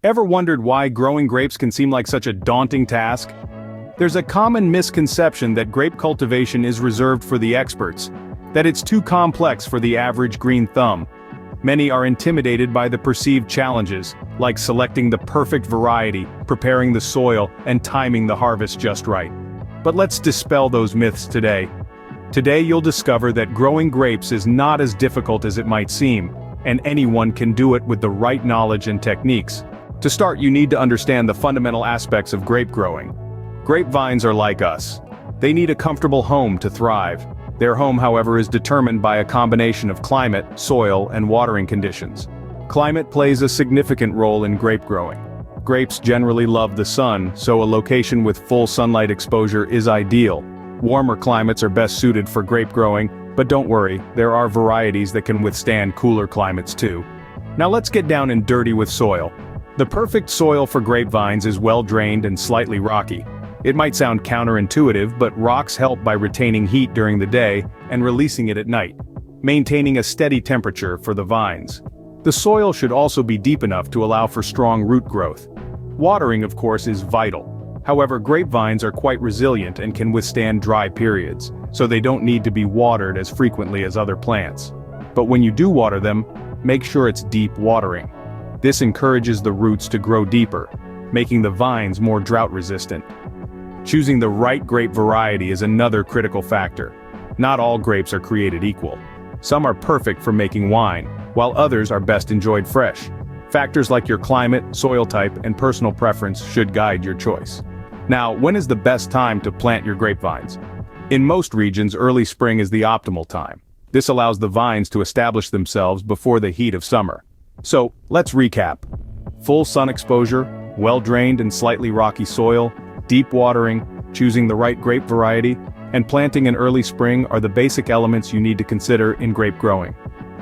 Ever wondered why growing grapes can seem like such a daunting task? There's a common misconception that grape cultivation is reserved for the experts, that it's too complex for the average green thumb. Many are intimidated by the perceived challenges, like selecting the perfect variety, preparing the soil, and timing the harvest just right. But let's dispel those myths today. Today you'll discover that growing grapes is not as difficult as it might seem, and anyone can do it with the right knowledge and techniques. To start, you need to understand the fundamental aspects of grape growing. Grapevines are like us. They need a comfortable home to thrive. Their home, however, is determined by a combination of climate, soil, and watering conditions. Climate plays a significant role in grape growing. Grapes generally love the sun, so a location with full sunlight exposure is ideal. Warmer climates are best suited for grape growing, but don't worry, there are varieties that can withstand cooler climates too. Now let's get down and dirty with soil. The perfect soil for grapevines is well-drained and slightly rocky. It might sound counterintuitive, but rocks help by retaining heat during the day and releasing it at night, maintaining a steady temperature for the vines. The soil should also be deep enough to allow for strong root growth. Watering, of course, is vital. However, grapevines are quite resilient and can withstand dry periods, so they don't need to be watered as frequently as other plants. But when you do water them, make sure it's deep watering. This encourages the roots to grow deeper, making the vines more drought-resistant. Choosing the right grape variety is another critical factor. Not all grapes are created equal. Some are perfect for making wine, while others are best enjoyed fresh. Factors like your climate, soil type, and personal preference should guide your choice. Now, when is the best time to plant your grapevines? In most regions, early spring is the optimal time. This allows the vines to establish themselves before the heat of summer. So, let's recap. Full sun exposure, well-drained and slightly rocky soil, deep watering, choosing the right grape variety, and planting in early spring are the basic elements you need to consider in grape growing.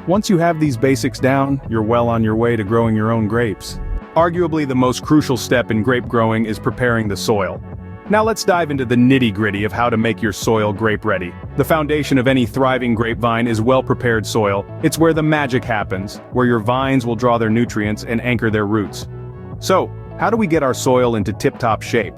Once you have these basics down, you're well on your way to growing your own grapes. Arguably the most crucial step in grape growing is preparing the soil. Now let's dive into the nitty-gritty of how to make your soil grape-ready. The foundation of any thriving grapevine is well-prepared soil. It's where the magic happens, where your vines will draw their nutrients and anchor their roots. So, how do we get our soil into tip-top shape?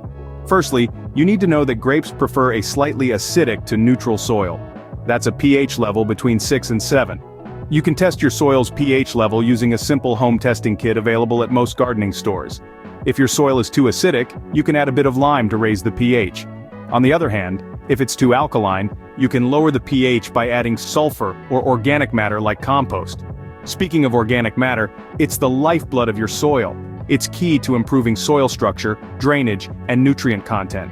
Firstly, you need to know that grapes prefer a slightly acidic to neutral soil. That's a pH level between 6 and 7. You can test your soil's pH level using a simple home testing kit available at most gardening stores. If your soil is too acidic, you can add a bit of lime to raise the pH. On the other hand, if it's too alkaline, you can lower the pH by adding sulfur or organic matter like compost. Speaking of organic matter, it's the lifeblood of your soil. It's key to improving soil structure, drainage, and nutrient content.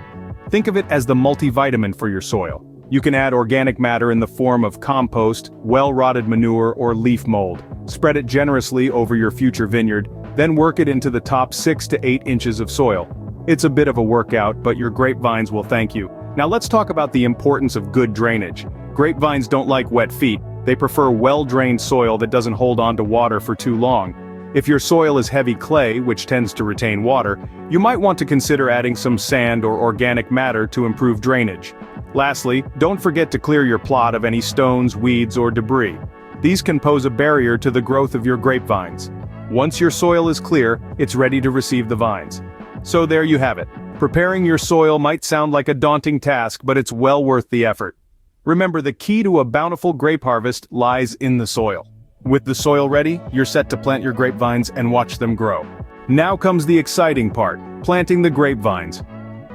Think of it as the multivitamin for your soil. You can add organic matter in the form of compost, well-rotted manure, or leaf mold. Spread it generously over your future vineyard, then work it into the top 6 to 8 inches of soil. It's a bit of a workout, but your grapevines will thank you. Now let's talk about the importance of good drainage. Grapevines don't like wet feet. They prefer well-drained soil that doesn't hold on to water for too long. If your soil is heavy clay, which tends to retain water, you might want to consider adding some sand or organic matter to improve drainage. Lastly, don't forget to clear your plot of any stones, weeds, or debris. These can pose a barrier to the growth of your grapevines. Once your soil is clear, it's ready to receive the vines. So there you have it. Preparing your soil might sound like a daunting task, but it's well worth the effort. Remember, the key to a bountiful grape harvest lies in the soil. With the soil ready, you're set to plant your grapevines and watch them grow. Now comes the exciting part, planting the grapevines.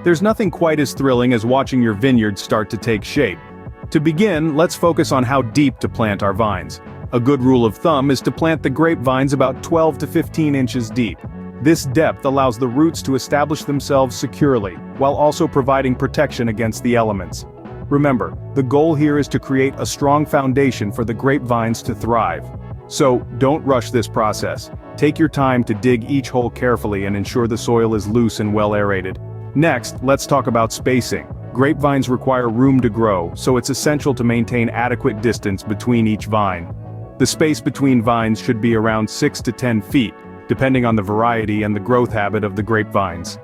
There's nothing quite as thrilling as watching your vineyard start to take shape. To begin, let's focus on how deep to plant our vines. A good rule of thumb is to plant the grapevines about 12 to 15 inches deep. This depth allows the roots to establish themselves securely, while also providing protection against the elements. Remember, the goal here is to create a strong foundation for the grapevines to thrive. So, don't rush this process. Take your time to dig each hole carefully and ensure the soil is loose and well aerated. Next, let's talk about spacing. Grapevines require room to grow, so it's essential to maintain adequate distance between each vine. The space between vines should be around 6 to 10 feet, depending on the variety and the growth habit of the grapevines.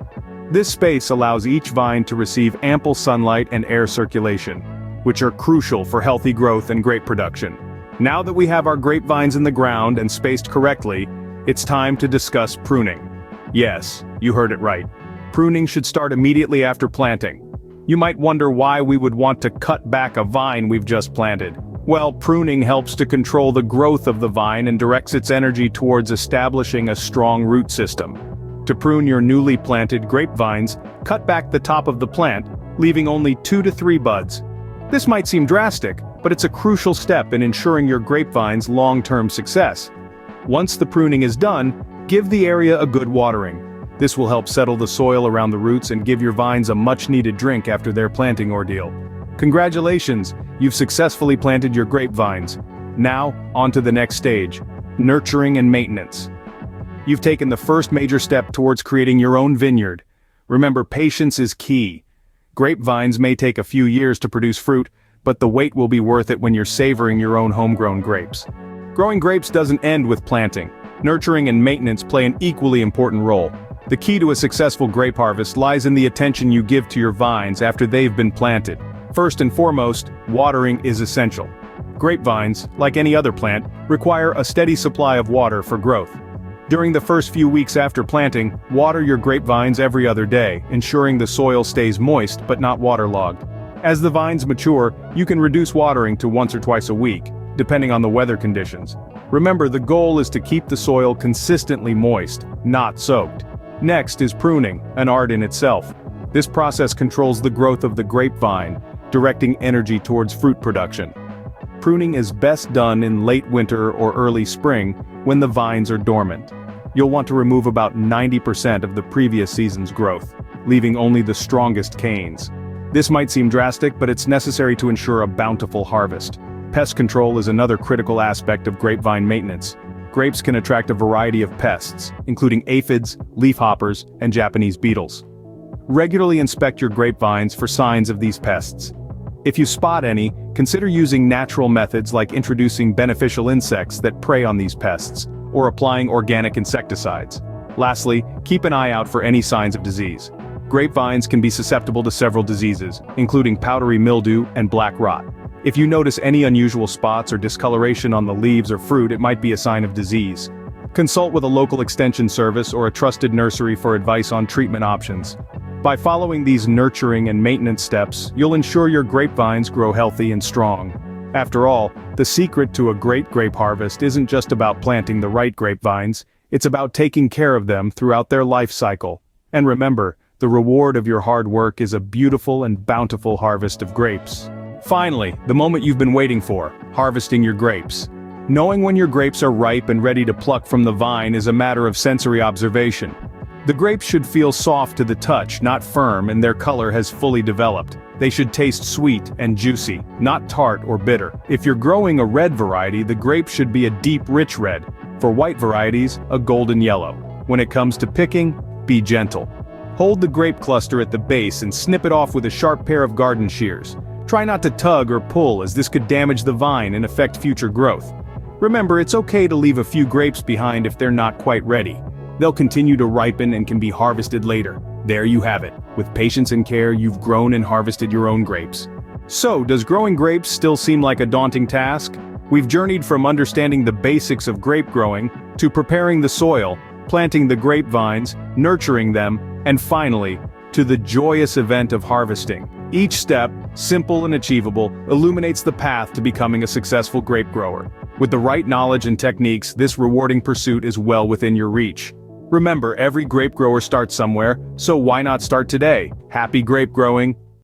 This space allows each vine to receive ample sunlight and air circulation, which are crucial for healthy growth and grape production. Now that we have our grapevines in the ground and spaced correctly, it's time to discuss pruning. Yes, you heard it right. Pruning should start immediately after planting. You might wonder why we would want to cut back a vine we've just planted. Well, pruning helps to control the growth of the vine and directs its energy towards establishing a strong root system. To prune your newly planted grapevines, cut back the top of the plant, leaving only 2 to 3 buds. This might seem drastic, but it's a crucial step in ensuring your grapevine's long-term success. Once the pruning is done, give the area a good watering. This will help settle the soil around the roots and give your vines a much-needed drink after their planting ordeal. Congratulations, you've successfully planted your grapevines. Now, on to the next stage, nurturing and maintenance. You've taken the first major step towards creating your own vineyard. Remember, patience is key. Grapevines may take a few years to produce fruit, but the wait will be worth it when you're savoring your own homegrown grapes. Growing grapes doesn't end with planting. Nurturing and maintenance play an equally important role. The key to a successful grape harvest lies in the attention you give to your vines after they've been planted. First and foremost, watering is essential. Grapevines, like any other plant, require a steady supply of water for growth. During the first few weeks after planting, water your grapevines every other day, ensuring the soil stays moist but not waterlogged. As the vines mature, you can reduce watering to once or twice a week, depending on the weather conditions. Remember, the goal is to keep the soil consistently moist, not soaked. Next is pruning, an art in itself. This process controls the growth of the grapevine, directing energy towards fruit production. Pruning is best done in late winter or early spring, when the vines are dormant. You'll want to remove about 90% of the previous season's growth, leaving only the strongest canes. This might seem drastic, but it's necessary to ensure a bountiful harvest. Pest control is another critical aspect of grapevine maintenance. Grapes can attract a variety of pests, including aphids, leafhoppers, and Japanese beetles. Regularly inspect your grapevines for signs of these pests. If you spot any, consider using natural methods like introducing beneficial insects that prey on these pests, or applying organic insecticides. Lastly, keep an eye out for any signs of disease. Grapevines can be susceptible to several diseases, including powdery mildew and black rot. If you notice any unusual spots or discoloration on the leaves or fruit, it might be a sign of disease. Consult with a local extension service or a trusted nursery for advice on treatment options. By following these nurturing and maintenance steps, you'll ensure your grapevines grow healthy and strong. After all, the secret to a great grape harvest isn't just about planting the right grapevines, it's about taking care of them throughout their life cycle. And remember, the reward of your hard work is a beautiful and bountiful harvest of grapes. Finally, the moment you've been waiting for, harvesting your grapes. Knowing when your grapes are ripe and ready to pluck from the vine is a matter of sensory observation. The grapes should feel soft to the touch, not firm, and their color has fully developed. They should taste sweet and juicy, not tart or bitter. If you're growing a red variety, the grape should be a deep, rich red. For white varieties, a golden yellow. When it comes to picking, be gentle. Hold the grape cluster at the base and snip it off with a sharp pair of garden shears. Try not to tug or pull, as this could damage the vine and affect future growth. Remember, it's okay to leave a few grapes behind if they're not quite ready. They'll continue to ripen and can be harvested later. There you have it. With patience and care, you've grown and harvested your own grapes. So, does growing grapes still seem like a daunting task? We've journeyed from understanding the basics of grape growing, to preparing the soil, planting the grapevines, nurturing them, and finally, to the joyous event of harvesting. Each step, simple and achievable, illuminates the path to becoming a successful grape grower. With the right knowledge and techniques, this rewarding pursuit is well within your reach. Remember, every grape grower starts somewhere, so why not start today? Happy grape growing!